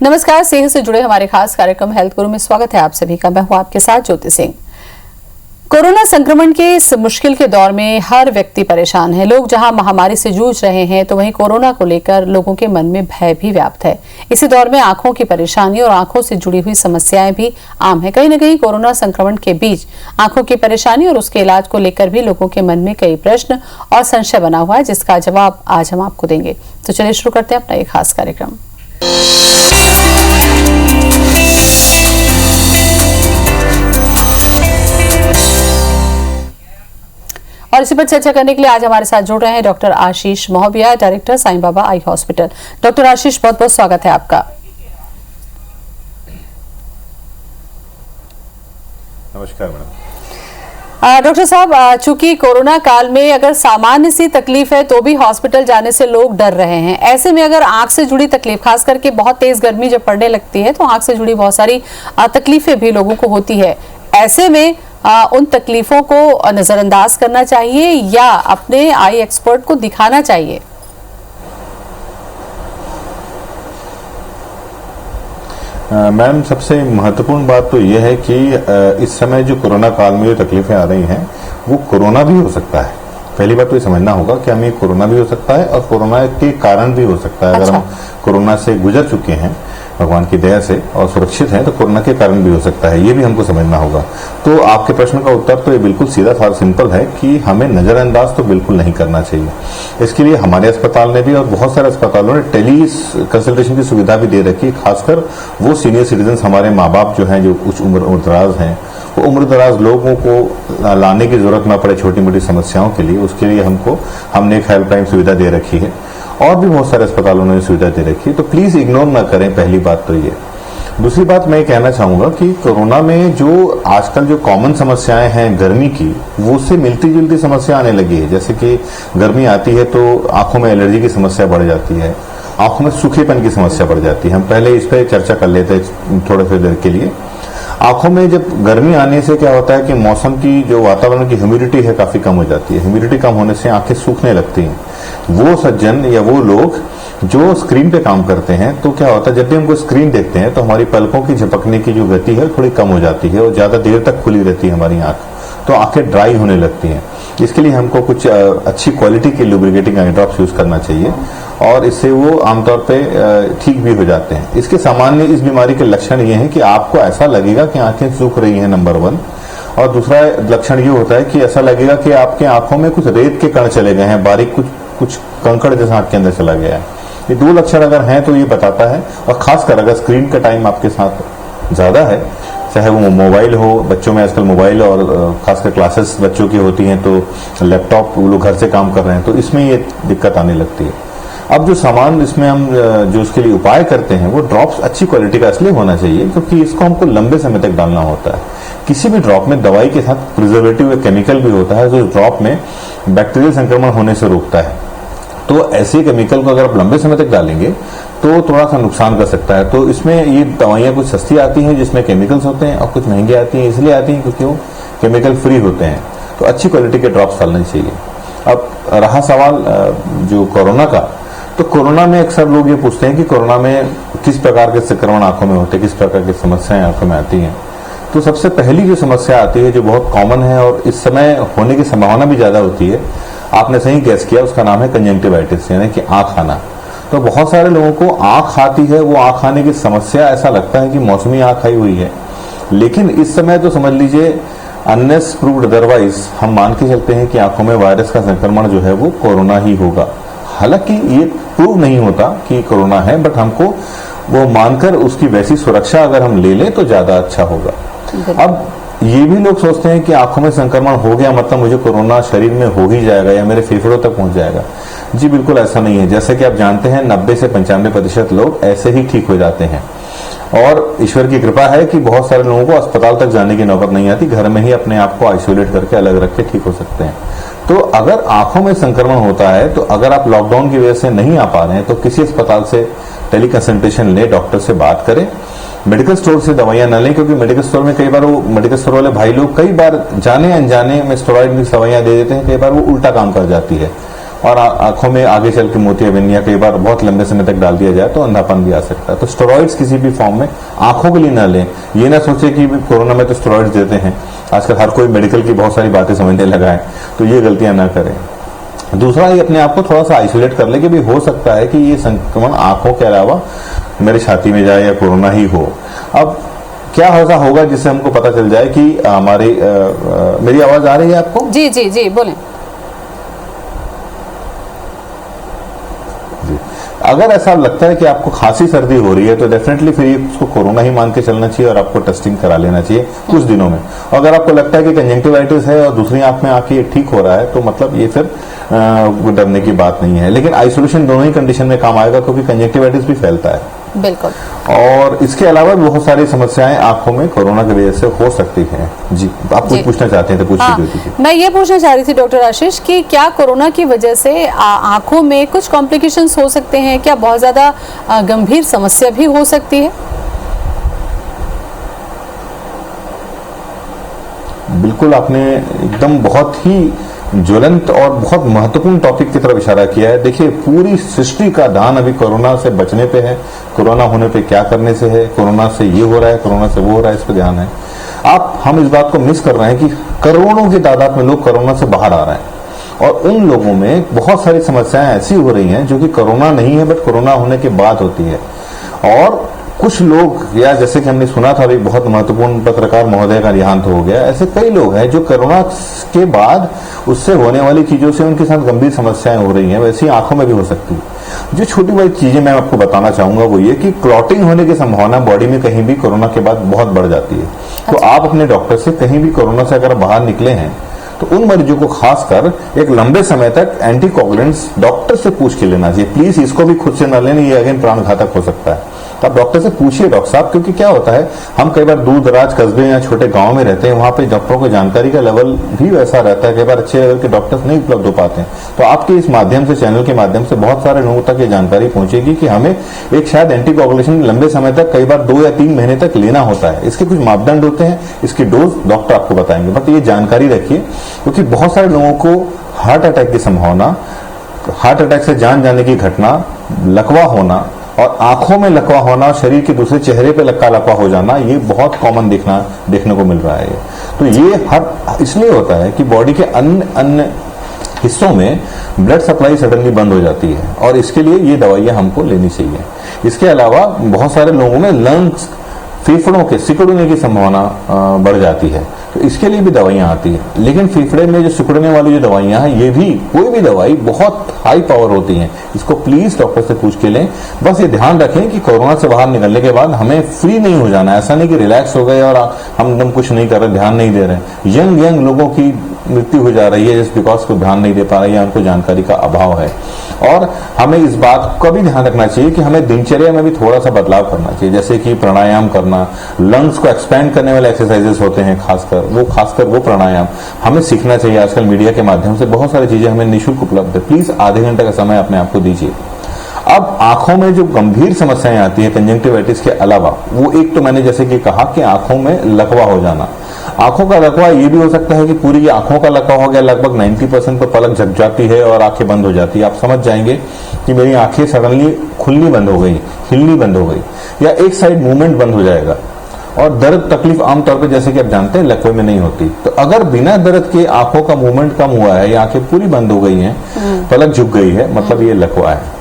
नमस्कार, सेहत से जुड़े हमारे खास कार्यक्रम हेल्थ गुरु में स्वागत है आप सभी का। मैं हूं आपके साथ ज्योति सिंह। कोरोना संक्रमण के इस मुश्किल के दौर में हर व्यक्ति परेशान है। लोग जहां महामारी से जूझ रहे हैं तो वहीं कोरोना को लेकर लोगों के मन में भय भी व्याप्त है। इसी दौर में आंखों की परेशानी और आंखों से जुड़ी हुई समस्याएं भी आम है। कहीं न कहीं कोरोना संक्रमण के बीच आंखों की परेशानी और उसके इलाज को लेकर भी लोगों के मन में कई प्रश्न और संशय बना हुआ है, जिसका जवाब आज हम आपको देंगे। तो चलिए शुरू करते हैं अपना ये खास कार्यक्रम। और इसी पर चर्चा करने के लिए आज हमारे साथ जुड़ रहे हैं डॉक्टर आशीष मोहबिया, director Sai Baba eye hospital. Doctor आशीष, बहुत बहुत स्वागत है आपका। नमस्कार मैडम। डॉक्टर साहब, चूंकि कोरोना काल में अगर सामान्य सी तकलीफ है तो भी हॉस्पिटल जाने से लोग डर रहे हैं। ऐसे में अगर आंख से जुड़ी तकलीफ, खास करके बहुत तेज गर्मी जब पड़ने लगती है तो आंख से जुड़ी बहुत सारी तकलीफें भी लोगों को होती है। ऐसे में उन तकलीफों को नजरअंदाज करना चाहिए या अपने आई एक्सपर्ट को दिखाना चाहिए? मैम, सबसे महत्वपूर्ण बात तो यह है कि इस समय जो कोरोना काल में जो तकलीफें आ रही हैं वो कोरोना भी हो सकता है। पहली बात तो ये समझना होगा कि हमें कोरोना भी हो सकता है और कोरोना के कारण भी हो सकता है। अगर हम कोरोना से गुजर चुके हैं भगवान की दया से और सुरक्षित हैं तो कोरोना के कारण भी हो सकता है, ये भी हमको समझना होगा। तो आपके प्रश्न का उत्तर तो ये बिल्कुल सीधा था, सिंपल है कि हमें नजरअंदाज तो बिल्कुल नहीं करना चाहिए। इसके लिए हमारे अस्पताल ने भी और बहुत सारे अस्पतालों ने टेली कंसल्टेशन की सुविधा भी दे रखी है। खासकर वो सीनियर सिटीजन, हमारे माँ बाप जो हैं, जो कुछ उम्रदराज हैं, वो उम्रदराज लोगों को लाने की जरूरत ना पड़े छोटी मोटी समस्याओं के लिए, उसके लिए हमने एक हेल्पलाइन सुविधा दे रखी है और भी बहुत सारे अस्पतालों ने सुविधा दे रखी है। तो प्लीज इग्नोर ना करें, पहली बात तो ये। दूसरी बात मैं कहना चाहूंगा कि कोरोना में जो आजकल जो कॉमन समस्याएं हैं गर्मी की, वो उससे मिलती जुलती समस्या आने लगी है। जैसे कि गर्मी आती है तो आंखों में एलर्जी की समस्या बढ़ जाती है, आंखों में सूखेपन की समस्या बढ़ जाती है। हम पहले इस पर चर्चा कर लेते हैं थोड़े से देर के लिए। आंखों में जब गर्मी आने से क्या होता है कि मौसम की जो वातावरण की ह्यूमिडिटी है काफी कम हो जाती है। ह्यूमिडिटी कम होने से आंखें सूखने लगती हैं। वो सज्जन या वो लोग जो स्क्रीन पे काम करते हैं, तो क्या होता है जब भी हम कोई स्क्रीन देखते हैं तो हमारी पलकों की झपकने की जो गति है थोड़ी कम हो जाती है और ज्यादा देर तक खुली रहती है हमारी आंख, तो आंखें ड्राई होने लगती हैं। इसके लिए हमको कुछ अच्छी क्वालिटी के लुब्रिकेटिंग आई ड्रॉप्स यूज करना चाहिए और इससे वो आमतौर पे ठीक भी हो जाते हैं। इसके सामान्य इस बीमारी के लक्षण ये हैं कि आपको ऐसा लगेगा कि आंखें सूख रही हैं, नंबर 1। और दूसरा लक्षण ये होता है कि ऐसा लगेगा कि आपके आंखों में कुछ रेत के कण चले गए हैं, बारीक कुछ कंकड़ जैसा आंख के अंदर चला गया है। ये 2 लक्षण अगर हैं तो ये बताता है। और खासकर अगर स्क्रीन का टाइम आपके साथ ज्यादा है, चाहे वो मोबाइल हो, बच्चों में आजकल मोबाइल और खासकर क्लासेस बच्चों की होती हैं तो लैपटॉप, वो लोग घर से काम कर रहे हैं, तो इसमें ये दिक्कत आने लगती है। अब जो सामान इसमें हम जो उसके लिए उपाय करते हैं वो ड्रॉप्स अच्छी क्वालिटी का इसलिए होना चाहिए क्योंकि इसको हमको लंबे समय तक डालना होता है। किसी भी ड्रॉप में दवाई के साथ प्रिजर्वेटिव या केमिकल भी होता है जो ड्रॉप में बैक्टीरियल संक्रमण होने से रोकता है। तो ऐसे केमिकल को अगर आप लंबे समय तक डालेंगे तो थोड़ा सा नुकसान कर सकता है। तो इसमें ये दवाइयां कुछ सस्ती आती हैं जिसमें केमिकल्स होते हैं और कुछ महंगी आती हैं, इसलिए आती हैं क्योंकि वो केमिकल फ्री होते हैं। तो अच्छी क्वालिटी के ड्रॉप्स डालने चाहिए। अब रहा सवाल जो कोरोना का, तो कोरोना में अक्सर लोग ये पूछते हैं कि कोरोना में किस प्रकार के संक्रमण आंखों में होते हैं, किस प्रकार की समस्याएं आंखों में आती हैं। तो सबसे पहली जो समस्या आती है जो बहुत कॉमन है और इस समय होने की संभावना भी ज्यादा होती है, आपने सही गैस किया, उसका नाम है कंजंक्टिवाइटिस, यानी कि आंख आना। तो बहुत सारे लोगों को आंख आती है, वो आंख आने की समस्या ऐसा लगता है कि मौसमी आंख आई हुई है, लेकिन इस समय तो समझ लीजिए अनलेस प्रूव्ड अदरवाइज हम मान के चलते हैं कि आंखों में वायरस का संक्रमण जो है वो कोरोना ही होगा। हालांकि ये प्रूव नहीं होता कि कोरोना है, बट हमको वो मानकर उसकी वैसी सुरक्षा अगर हम ले लें तो ज्यादा अच्छा होगा। अब ये भी लोग सोचते हैं कि आंखों में संक्रमण हो गया मतलब मुझे कोरोना शरीर में हो ही जाएगा या मेरे फेफड़ों तक पहुंच जाएगा। जी बिल्कुल ऐसा नहीं है। जैसे कि आप जानते हैं 90 से 95% लोग ऐसे ही ठीक हो जाते हैं और ईश्वर की कृपा है कि बहुत सारे लोगों को अस्पताल तक जाने की नौबत नहीं आती, घर में ही अपने आप को आइसोलेट करके अलग रख के ठीक हो सकते हैं। तो अगर आंखों में संक्रमण होता है तो अगर आप लॉकडाउन की वजह से नहीं आ पा रहे हैं तो किसी अस्पताल से टेली कंसल्टेशन ले, डॉक्टर से बात करें। मेडिकल स्टोर से दवाइयां न लें क्योंकि मेडिकल स्टोर में कई बार वो मेडिकल स्टोर वाले भाई लोग कई बार जाने अनजाने में स्टेरॉइड की दवाइयां दे देते हैं, कई बार वो उल्टा काम कर जाती है। और आंखों में आगे चल के मोतियाबिंद या कई बार बहुत लंबे समय तक डाल दिया जाए तो अंधापन भी आ सकता है। तो स्टेरॉइड्स किसी भी फॉर्म में आंखों के लिए ना लें। ये ना सोचे कि कोरोना में तो स्टेरॉइड्स देते हैं, आजकल हर कोई मेडिकल की बहुत सारी बातें समझने लगा है, तो ये गलतियां ना करें। दूसरा, ये अपने आप को थोड़ा सा आइसोलेट कर ले कि भी हो सकता है कि ये संक्रमण आंखों के अलावा मेरे छाती में जाए या कोरोना ही हो। अब क्या ऐसा होगा जिससे हमको पता चल जाए कि हमारी मेरी आवाज आ रही है आपको? जी जी जी बोलें। अगर ऐसा लगता है कि आपको खांसी सर्दी हो रही है तो डेफिनेटली फिर उसको कोरोना ही मान के चलना चाहिए और आपको टेस्टिंग करा लेना चाहिए कुछ दिनों में। और अगर आपको लगता है कि कंजंक्टिवाइटिस है और दूसरी आंख में आके ठीक हो रहा है तो मतलब ये फिर डरने की बात नहीं है। लेकिन आइसोलेशन दोनों ही कंडीशन में काम आएगा क्योंकि कंजंक्टिवाइटिस भी फैलता है। बिल्कुल। और इसके अलावा बहुत सारी समस्याएं आंखों में कोरोना की वजह से हो सकती हैं। जी, आप कुछ पूछना चाहते हैं तो पूछिए। हाँ, मैं ये पूछना चाह रही थी डॉक्टर आशीष कि क्या कोरोना की वजह से आंखों में कुछ कॉम्प्लिकेशंस हो सकते हैं? क्या बहुत ज्यादा गंभीर समस्या भी हो सकती है? बिल्कुल, आपने एकदम बहुत ही ज्वलंत और बहुत महत्वपूर्ण टॉपिक की तरफ इशारा किया है। देखिए, पूरी सृष्टि का ध्यान अभी कोरोना से बचने पे है, कोरोना होने पे क्या करने से है, कोरोना से ये हो रहा है, कोरोना से वो हो रहा है, इस पे ध्यान है। हम इस बात को मिस कर रहे हैं कि करोड़ों की तादाद में लोग कोरोना से बाहर आ रहे हैं और उन लोगों में बहुत सारी समस्याएं ऐसी हो रही हैं जो कि कोरोना नहीं है बट कोरोना होने के बाद होती है। और कुछ लोग, या जैसे कि हमने सुना था अभी बहुत महत्वपूर्ण पत्रकार महोदय का देहांत हो गया, ऐसे कई लोग हैं जो कोरोना के बाद उससे होने वाली चीजों से उनके साथ गंभीर समस्याएं हो रही हैं। वैसे ही आंखों में भी हो सकती है। जो छोटी बड़ी चीजें मैं आपको बताना चाहूंगा वो ये कि क्लॉटिंग होने की संभावना बॉडी में कहीं भी कोरोना के बाद बहुत बढ़ जाती है। तो आप अपने डॉक्टर से कहीं भी कोरोना से अगर बाहर निकले हैं तो उन मरीजों को खासकर एक लंबे समय तक एंटीकोगुलेंट्स डॉक्टर से पूछ के लेना चाहिए। प्लीज इसको भी खुद से न लेना, ये अगेन प्राण घातक हो सकता है। तो आप डॉक्टर से पूछिए डॉक्टर साहब, क्योंकि क्या होता है, हम कई बार दूर दराज कस्बे या छोटे गांव में रहते हैं, वहां पे डॉक्टरों को जानकारी का लेवल भी वैसा रहता है, कई बार अच्छे लेवल के डॉक्टर्स नहीं उपलब्ध हो पाते हैं। तो आपके इस माध्यम से, चैनल के माध्यम से बहुत सारे लोगों तक ये जानकारी पहुंचेगी कि हमें एक शायद एंटीकोगुलेशन लंबे समय तक, कई बार 2 या 3 महीने तक लेना होता है। इसके कुछ मापदंड होते हैं, इसकी डोज डॉक्टर आपको बताएंगे। बट ये जानकारी रखिए क्योंकि बहुत सारे लोगों को हार्ट अटैक की संभावना, हार्ट अटैक से जान जाने की घटना, लकवा होना और आंखों में लकवा होना, शरीर के दूसरे चेहरे पे लकवा हो जाना, ये बहुत कॉमन देखने को मिल रहा है। तो ये हर इसलिए होता है कि बॉडी के अन्य हिस्सों में ब्लड सप्लाई सडनली बंद हो जाती है और इसके लिए ये दवाइयां हमको लेनी चाहिए। इसके अलावा बहुत सारे लोगों में लंग्स, फेफड़ों के सिकुड़ने की संभावना बढ़ जाती है, तो इसके लिए भी दवाइयां आती है। लेकिन फेफड़े में जो सिकुड़ने वाली जो दवाइयां हैं, ये भी कोई भी दवाई बहुत हाई पावर होती है। इसको प्लीज डॉक्टर से पूछ के लें। बस ये ध्यान रखें कि कोरोना से बाहर निकलने के बाद हमें फ्री नहीं हो जाना है। ऐसा नहीं कि रिलैक्स हो गए और हम एकदम कुछ नहीं कर रहे, ध्यान नहीं दे रहे। यंग लोगों की मृत्यु हो जा रही है जस्ट बिकॉज को ध्यान नहीं दे पा रहे हैं, उनको जानकारी का अभाव है। और हमें इस बात का भी ध्यान रखना चाहिए कि हमें दिनचर्या में भी थोड़ा सा बदलाव करना चाहिए, जैसे कि प्राणायाम करना, लंग्स को एक्सपैंड करने वाले एक्सरसाइजेस होते हैं, खासकर वो प्राणायाम हमें सीखना चाहिए। आजकल मीडिया के माध्यम से बहुत सारी चीजें हमें निःशुल्क उपलब्ध है। प्लीज आधे घंटे का समय अपने आप को दीजिए। अब आंखों में जो गंभीर समस्याएं आती है कंजंक्टिवाइटिस के अलावा, वो एक तो मैंने जैसे कि कहा कि आंखों में लकवा हो जाना। आंखों का लकवा ये भी हो सकता है कि पूरी आंखों का लकवा हो गया, लगभग 90% तो पलक झक जाती है और आंखें बंद हो जाती है। आप समझ जाएंगे कि मेरी आंखें सडनली खुलनी बंद हो गई, हिलनी बंद हो गई, या एक साइड मूवमेंट बंद हो जाएगा। और दर्द तकलीफ आमतौर पर जैसे कि आप जानते हैं लकवे में नहीं होती। तो अगर बिना दर्द के आंखों का मूवमेंट कम हुआ है या आंखें पूरी बंद हो गई हैं, पलक झुक गई है, मतलब ये लकवा है।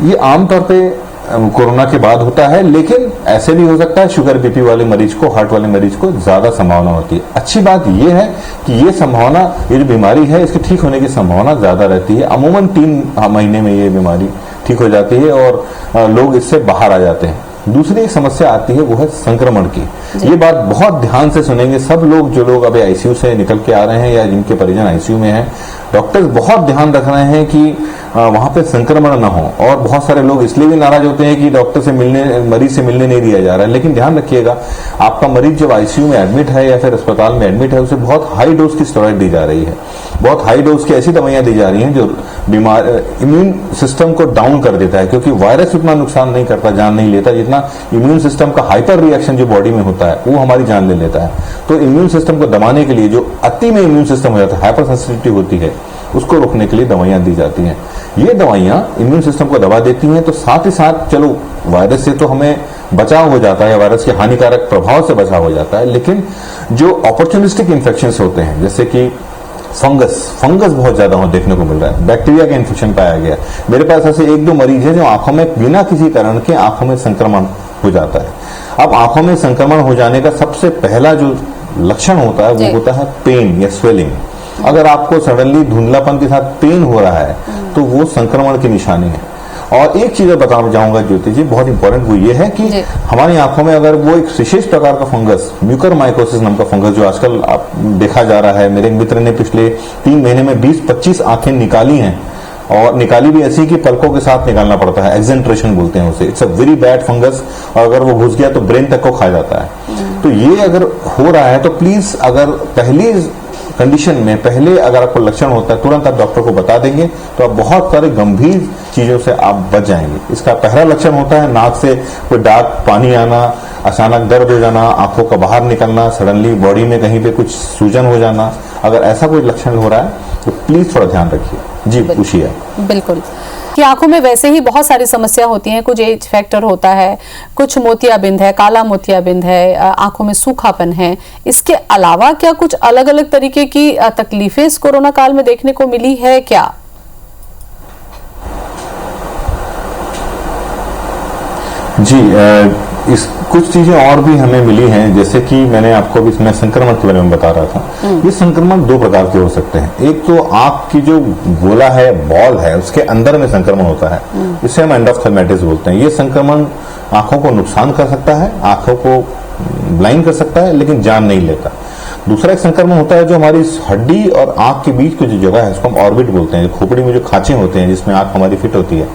ये आमतौर पे कोरोना के बाद होता है, लेकिन ऐसे भी हो सकता है शुगर बीपी वाले मरीज को, हार्ट वाले मरीज को ज्यादा संभावना होती है। अच्छी बात यह है कि ये संभावना, ये जो बीमारी है इसके ठीक होने की संभावना ज्यादा रहती है। अमूमन 3 महीने में ये बीमारी ठीक हो जाती है और लोग इससे बाहर आ जाते हैं। दूसरी एक समस्या आती है वो है संक्रमण की। ये बात बहुत ध्यान से सुनेंगे सब लोग, जो लोग अभी आईसीयू से निकल के आ रहे हैं या जिनके परिजन आईसीयू में हैं। डॉक्टर्स बहुत ध्यान रख रहे हैं कि वहां पे संक्रमण ना हो। और बहुत सारे लोग इसलिए भी नाराज होते हैं कि डॉक्टर से मिलने, मरीज से मिलने नहीं दिया जा रहा है। लेकिन ध्यान रखिएगा, आपका मरीज जब आईसीयू में एडमिट है या फिर अस्पताल में एडमिट है, उसे बहुत हाई डोज की स्टेरॉइड दी जा रही है, बहुत हाई डोज की ऐसी दवाइयां दी जा रही हैं जो बीमार इम्यून सिस्टम को डाउन कर देता है। क्योंकि वायरस उतना नुकसान नहीं करता, जान नहीं लेता, जितना इम्यून सिस्टम का हाइपर रिएक्शन जो बॉडी में होता है वो हमारी जान ले लेता है। तो इम्यून सिस्टम को दबाने के लिए जो अति में इम्यून सिस्टम हो जाता है, हाइपर सेंसिटिविटी होती है, उसको रोकने के लिए दवाइयां दी जाती हैं। ये दवाइयां इम्यून सिस्टम को दबा देती हैं, तो साथ ही साथ चलो वायरस से तो हमें बचाव हो जाता है, वायरस के हानिकारक प्रभाव से बचाव हो जाता है, लेकिन जो अपॉर्चुनिस्टिक इन्फेक्शन होते हैं जैसे कि फंगस बहुत ज्यादा देखने को मिल रहा है, बैक्टीरिया का इन्फेक्शन पाया गया। मेरे पास ऐसे 1-2 मरीज हैं जो आंखों में बिना किसी कारण के आंखों में संक्रमण हो जाता है। अब आंखों में संक्रमण हो जाने का सबसे पहला जो लक्षण होता है वो होता है पेन या स्वेलिंग। अगर आपको सडनली धुंधलापन के साथ पेन हो रहा है तो वो संक्रमण की निशानी है। और एक चीज बताना चाहूंगा ज्योति जी, बहुत इंपॉर्टेंट, वो ये है कि हमारी आंखों में अगर वो एक विशेष प्रकार का फंगस, म्यूकरमाइकोसिस नाम का फंगस जो आजकल देखा जा रहा है, मेरे एक मित्र ने पिछले 3 महीने में 20-25 आंखें निकाली हैं, और निकाली भी ऐसी कि पलकों के साथ निकालना पड़ता है, एक्सेंट्रेशन बोलते हैं उसे। It's a very bad fungus, और अगर वो घुस गया तो ब्रेन तक को खा जाता है। तो ये अगर हो रहा है तो प्लीज, अगर पहली कंडीशन में पहले अगर आपको लक्षण होता है, तुरंत आप डॉक्टर को बता देंगे तो आप बहुत सारे गंभीर चीजों से आप बच जाएंगे। इसका पहला लक्षण होता है नाक से कोई डार्क पानी आना, अचानक दर्द हो जाना, आंखों का बाहर निकलना, सडनली बॉडी में कहीं पे कुछ सूजन हो जाना। अगर ऐसा कोई लक्षण हो रहा है तो प्लीज थोड़ा ध्यान रखिए। जी पूछिए। बिल्कुल, कि आंखों में वैसे ही बहुत सारी समस्या होती हैं, कुछ एज फैक्टर होता है, कुछ मोतियाबिंद है, काला मोतियाबिंद है, आंखों में सूखापन है। इसके अलावा क्या कुछ अलग अलग तरीके की तकलीफें इस कोरोना काल में देखने को मिली है क्या? जी, इस कुछ चीजें और भी हमें मिली हैं, जैसे कि मैंने आपको भी इसमें संक्रमण के बारे में बता रहा था। ये संक्रमण 2 प्रकार के हो सकते हैं। एक तो आंख की जो गोला है, बॉल है, उसके अंदर में संक्रमण होता है, इसे हम एंडोफ्थेल्माइटिस बोलते हैं। ये संक्रमण आंखों को नुकसान कर सकता है, आंखों को ब्लाइंड कर सकता है, लेकिन जान नहीं लेता। दूसरा एक संक्रमण होता है जो हमारी हड्डी और आंख के बीच की जो जगह है उसको हम ऑर्बिट बोलते हैं, खोपड़ी में जो खांचे होते हैं जिसमें आंख हमारी फिट होती है,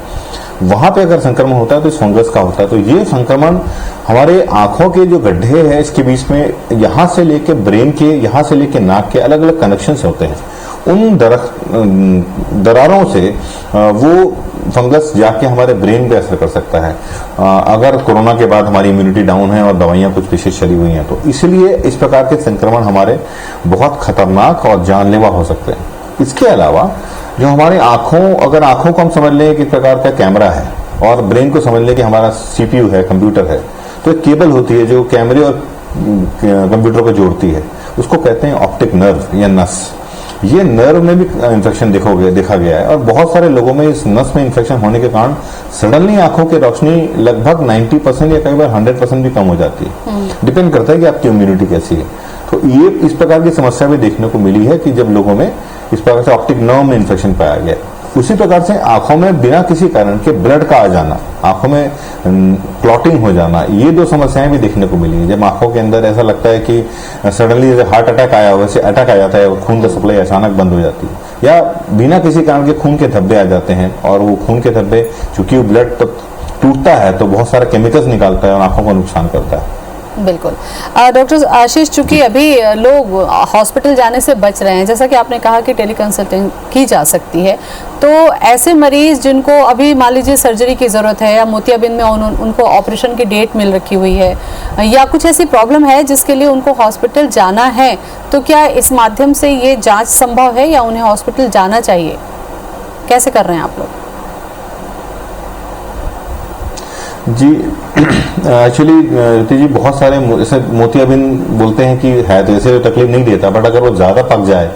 वहां पे अगर संक्रमण होता है तो इस फंगस का होता है। तो ये संक्रमण हमारे आंखों के जो गड्ढे हैं इसके बीच में, यहां से लेके ब्रेन के, यहां से लेके नाक के अलग अलग कनेक्शंस होते हैं। उन दरारों से वो फंगस जाके हमारे ब्रेन पे असर कर सकता है अगर कोरोना के बाद हमारी इम्यूनिटी डाउन है और दवाइयां कुछ विशेष चली हुई हैं तो। इसलिए इस प्रकार के संक्रमण हमारे बहुत खतरनाक और जानलेवा हो सकते हैं। इसके अलावा जो हमारे अगर आंखों को हम समझ लें कि एक प्रकार का कैमरा है और ब्रेन को समझ लें कि हमारा सीपीयू है, कंप्यूटर है, तो एक केबल होती है जो कैमरे और कंप्यूटर को जोड़ती है, उसको कहते हैं ऑप्टिक नर्व या नस। ये नर्व में भी इन्फेक्शन देखा गया है और बहुत सारे लोगों में इस नस में इन्फेक्शन होने के कारण सडनली आंखों की रोशनी लगभग 90% या कई बार 100% भी कम हो जाती है। डिपेंड करता है कि आपकी इम्यूनिटी कैसी है। तो ये इस प्रकार की समस्या भी देखने को मिली है कि जब लोगों में इस प्रकार से ऑप्टिक नर्व में इन्फेक्शन पाया गया। उसी प्रकार से आंखों में बिना किसी कारण के ब्लड का आ जाना, आंखों में क्लॉटिंग हो जाना, ये 2 समस्याएं भी देखने को मिली है। जब आंखों के अंदर ऐसा लगता है कि सडनली जैसे हार्ट अटैक आया, वैसे अटैक आ जाता है, खून का सप्लाई अचानक बंद हो जाती है, या बिना किसी कारण के खून के धब्बे आ जाते हैं और वो खून के धब्बे, चूंकि वो ब्लड तब टूटता है तो बहुत सारा केमिकल्स निकालता है और आंखों को नुकसान करता है। बिल्कुल। डॉक्टर आशीष, चूंकि अभी लोग हॉस्पिटल जाने से बच रहे हैं, जैसा कि आपने कहा कि टेलीकंसल्टिंग की जा सकती है, तो ऐसे मरीज जिनको अभी मान लीजिए सर्जरी की ज़रूरत है या मोतियाबिंद में उनको ऑपरेशन की डेट मिल रखी हुई है या कुछ ऐसी प्रॉब्लम है जिसके लिए उनको हॉस्पिटल जाना है, तो क्या इस माध्यम से ये जांच संभव है या उन्हें हॉस्पिटल जाना चाहिए? कैसे कर रहे हैं आप लोग? जी, एक्चुअली जी बहुत सारे जैसे मोतियाबिंद बोलते हैं कि है तो ऐसे तकलीफ नहीं देता, बट अगर वो ज्यादा पक जाए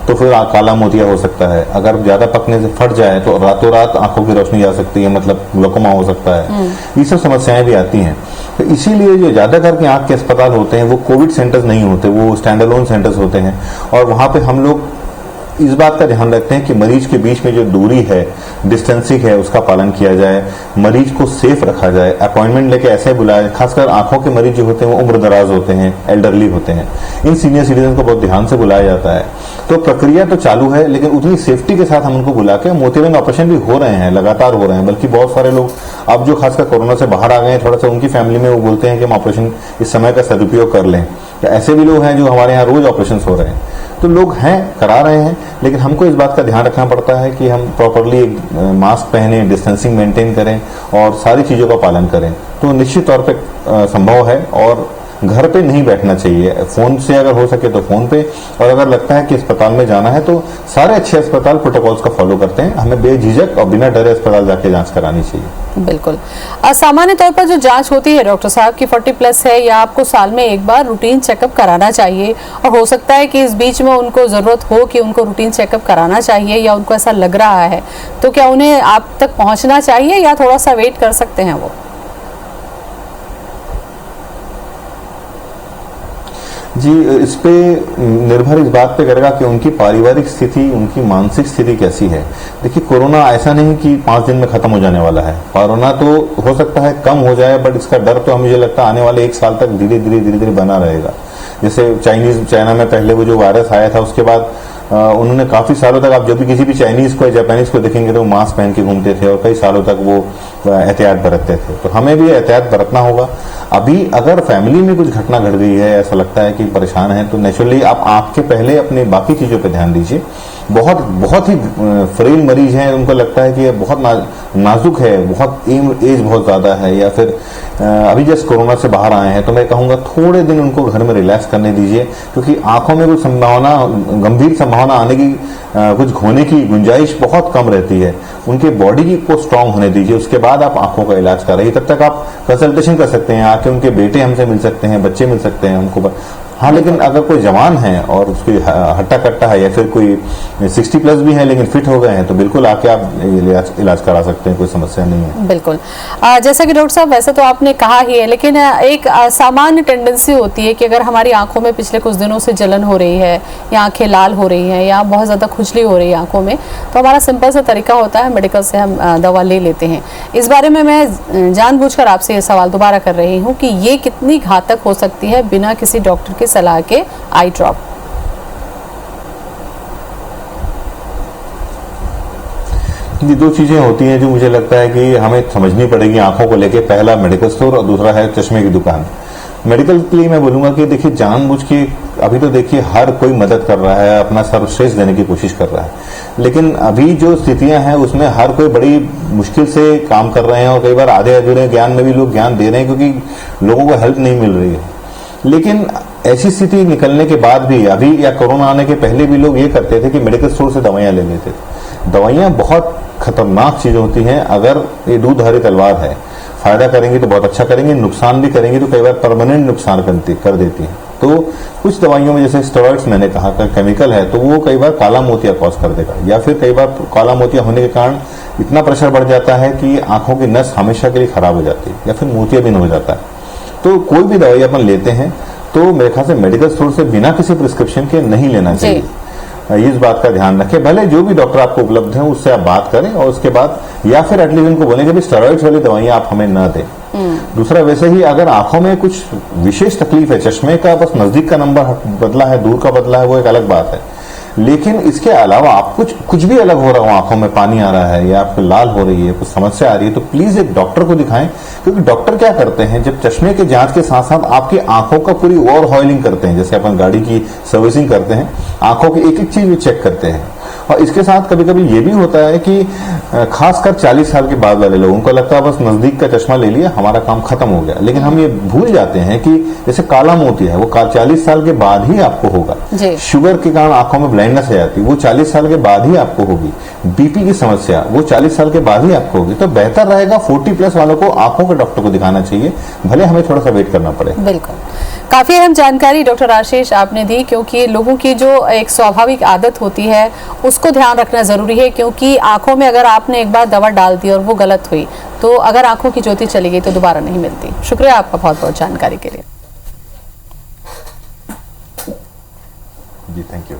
तो फिर काला मोतिया हो सकता है। अगर ज्यादा पकने से फट जाए तो रातों रात आंखों की रोशनी जा सकती है, मतलब ग्लोकोमा हो सकता है। ये सब समस्याएं भी आती हैं। तो इसीलिए जो ज्यादा करके आंख के अस्पताल होते हैं वो कोविड सेंटर्स नहीं होते, वो स्टैंड अलोन सेंटर्स होते हैं। और वहां पे हम लोग इस बात का ध्यान रखते हैं कि मरीज के बीच में जो दूरी है, डिस्टेंसिंग है, उसका पालन किया जाए, मरीज को सेफ रखा जाए, अपॉइंटमेंट लेके ऐसे बुलाए। खासकर आंखों के मरीज जो होते हैं वो उम्र दराज होते हैं, एल्डरली होते हैं, इन सीनियर सिटीजन को बहुत ध्यान से बुलाया जाता है। तो प्रक्रिया तो चालू है, लेकिन उतनी सेफ्टी के साथ हम उनको बुला के, मोतियाबिंद ऑपरेशन भी हो रहे हैं, लगातार हो रहे हैं। बल्कि बहुत सारे लोग अब जो खासकर कोरोना से बाहर आ गए हैं, थोड़ा सा उनकी फैमिली में वो बोलते हैं कि हम ऑपरेशन इस समय का सदुपयोग कर लें। तो ऐसे भी लोग हैं जो हमारे यहाँ रोज ऑपरेशन हो रहे हैं। तो लोग हैं, करा रहे हैं, लेकिन हमको इस बात का ध्यान रखना पड़ता है कि हम प्रॉपरली मास्क पहने, डिस्टेंसिंग मेंटेन करें और सारी चीजों का पालन करें, तो निश्चित तौर पे संभव है। और घर पे नहीं बैठना चाहिए, फोन से अगर हो सके तो फोन पे, और अगर लगता है कि अस्पताल में जाना है तो सारे अच्छे अस्पताल प्रोटोकॉल्स का फॉलो करते हैं, हमें बेझिझक और बिना डरे अस्पताल जाके जांच करानी चाहिए। बिल्कुल। सामान्य तौर पर जो जांच होती है डॉक्टर साहब की 40+ है, या आपको साल में एक बार रूटीन चेकअप कराना चाहिए, और हो सकता है कि इस बीच में उनको जरूरत हो कि उनको रूटीन चेकअप कराना चाहिए, या उनको ऐसा लग रहा है, तो क्या उन्हें आप तक पहुंचना चाहिए या थोड़ा सा वेट कर सकते हैं वो? जी, इस पे निर्भर इस बात पे करेगा कि उनकी पारिवारिक स्थिति, उनकी मानसिक स्थिति कैसी है। देखिए, कोरोना ऐसा नहीं कि 5 दिन में खत्म हो जाने वाला है। कोरोना तो हो सकता है कम हो जाए, बट इसका डर तो मुझे लगता है आने वाले 1 साल तक धीरे धीरे बना रहेगा। जैसे चाइना में पहले वो जो वायरस आया था, उसके बाद उन्होंने काफी सालों तक, आप जब भी किसी भी चाइनीज को या जापानीज को देखेंगे तो वो मास्क पहन के घूमते थे और कई सालों तक वो एहतियात बरतते थे। तो हमें भी एहतियात बरतना होगा। अभी अगर फैमिली में कुछ घटना घट गई है, ऐसा लगता है कि परेशान है, तो नेचुरली आप आपके पहले अपने बाकी चीजों पे ध्यान दीजिए। बहुत ही फ्रेल मरीज हैं, उनको लगता है कि ये बहुत नाजुक है, बहुत एज बहुत ज्यादा है, या फिर अभी जस्ट कोरोना से बाहर आए हैं, तो मैं कहूंगा थोड़े दिन उनको घर में रिलैक्स करने दीजिए, क्योंकि आंखों में कुछ संभावना, गंभीर संभावना आने की, कुछ होने की गुंजाइश बहुत कम रहती है। उनके बॉडी को स्ट्रांग होने दीजिए, उसके बाद आप आंखों का इलाज कराइए। तब तक आप कंसल्टेशन कर सकते हैं, आके उनके बेटे हमसे मिल सकते हैं, बच्चे मिल सकते हैं उनको। हाँ, लेकिन अगर कोई जवान है और उसकी हट्टा कट्टा है, या फिर कोई 60+ भी है लेकिन फिट हो गए हैं, तो बिल्कुल आके आप इलाज करा सकते हैं, कोई समस्या नहीं है। बिल्कुल। जैसा कि डॉक्टर साहब, वैसे तो आपने कहा ही है, लेकिन एक सामान्य टेंडेंसी होती है कि अगर हमारी आंखों में पिछले कुछ दिनों से जलन हो रही है, या आंखें लाल हो रही हैं, या बहुत ज़्यादा खुजली हो रही है आंखों में, तो हमारा सिंपल सा तरीका होता है, मेडिकल से हम दवा ले लेते हैं। इस बारे में मैं जानबूझकर आपसे ये सवाल दोबारा कर रही हूँ कि ये कितनी घातक हो सकती है बिना किसी डॉक्टर की सलाह के आई ड्रॉप? ये 2 चीजें होती हैं जो मुझे लगता है कि हमें समझनी पड़ेगी आंखों को लेके। पहला मेडिकल स्टोर, और दूसरा है चश्मे की दुकान। मेडिकल के लिए मैं बोलूंगा कि देखिए, जानबूझ के अभी तो देखिए हर कोई मदद कर रहा है, अपना सर्वश्रेष्ठ देने की कोशिश कर रहा है, लेकिन अभी जो स्थितियां हैं उसमें हर कोई बड़ी मुश्किल से काम कर रहे हैं, और कई बार आधे अधूरे ज्ञान में भी लोग ज्ञान दे रहे हैं क्योंकि लोगों को हेल्प नहीं मिल रही है। लेकिन ऐसी स्थिति निकलने के बाद भी, अभी या कोरोना आने के पहले भी, लोग ये करते थे कि मेडिकल स्टोर से दवाइयां ले लेते थे। दवाइयां बहुत खतरनाक चीज होती हैं। अगर ये दूधारी तलवार है, फायदा करेंगे तो बहुत अच्छा करेंगे, नुकसान भी करेंगे तो कई बार परमानेंट नुकसान कर देती है। तो कुछ दवाइयों में, जैसे स्टेरॉइड्स मैंने कहा, केमिकल है, तो वो कई बार काला मोतिया कॉज कर देगा, या फिर कई बार काला मोतिया होने के कारण इतना प्रेशर बढ़ जाता है कि आंखों की नस हमेशा के लिए खराब हो जाती है, या फिर मोतिया भी हो जाता है। तो कोई भी दवाई अपन लेते हैं तो मेरे ख्याल से मेडिकल स्टोर से बिना किसी प्रिस्क्रिप्शन के नहीं लेना चाहिए। इस बात का ध्यान रखें। भले जो भी डॉक्टर आपको उपलब्ध है उससे आप बात करें, और उसके बाद या फिर एटलीस्ट उनको बोलें कि स्टेरॉइड्स वाली दवाइयां आप हमें न दें। दूसरा, वैसे ही अगर आंखों में कुछ विशेष तकलीफ है, चश्मे का बस नजदीक का नंबर बदला है, दूर का बदला है, वो एक अलग बात है, लेकिन इसके अलावा आप कुछ भी अलग हो रहा हो, आंखों में पानी आ रहा है, या आपको लाल हो रही है, कुछ समस्या आ रही है, तो प्लीज एक डॉक्टर को दिखाएं। क्योंकि डॉक्टर क्या करते हैं, जब चश्मे के जांच के साथ साथ आपकी आंखों का पूरी ओवरहॉइलिंग करते हैं, जैसे अपन गाड़ी की सर्विसिंग करते हैं, आंखों की एक एक चीज भी चेक करते हैं। और इसके साथ कभी कभी ये भी होता है कि खासकर 40 साल के बाद वाले लोगों को लगता है बस नजदीक का चश्मा ले लिया, हमारा काम खत्म हो गया। लेकिन हम ये भूल जाते हैं कि जैसे काला मोतिया है, वो 40 साल के बाद ही आपको होगा। शुगर के कारण आंखों में ब्लाइंडनेस आ जाती है, वो 40 साल के बाद ही आपको होगी। बीपी की समस्या, वो 40 साल के बाद ही आपको होगी। तो बेहतर रहेगा 40+ वालों को आंखों के डॉक्टर को दिखाना चाहिए, भले हमें थोड़ा सा वेट करना पड़े। बिल्कुल, काफी अहम जानकारी डॉक्टर आशीष आपने दी, क्योंकि लोगों की जो एक स्वाभाविक आदत होती है उसको ध्यान रखना जरूरी है। क्योंकि आंखों में अगर आपने एक बार दवा डाल दी और वो गलत हुई, तो अगर आंखों की ज्योति चली गई तो दोबारा नहीं मिलती। शुक्रिया आपका बहुत बहुत जानकारी के लिए। जी, थैंक यू।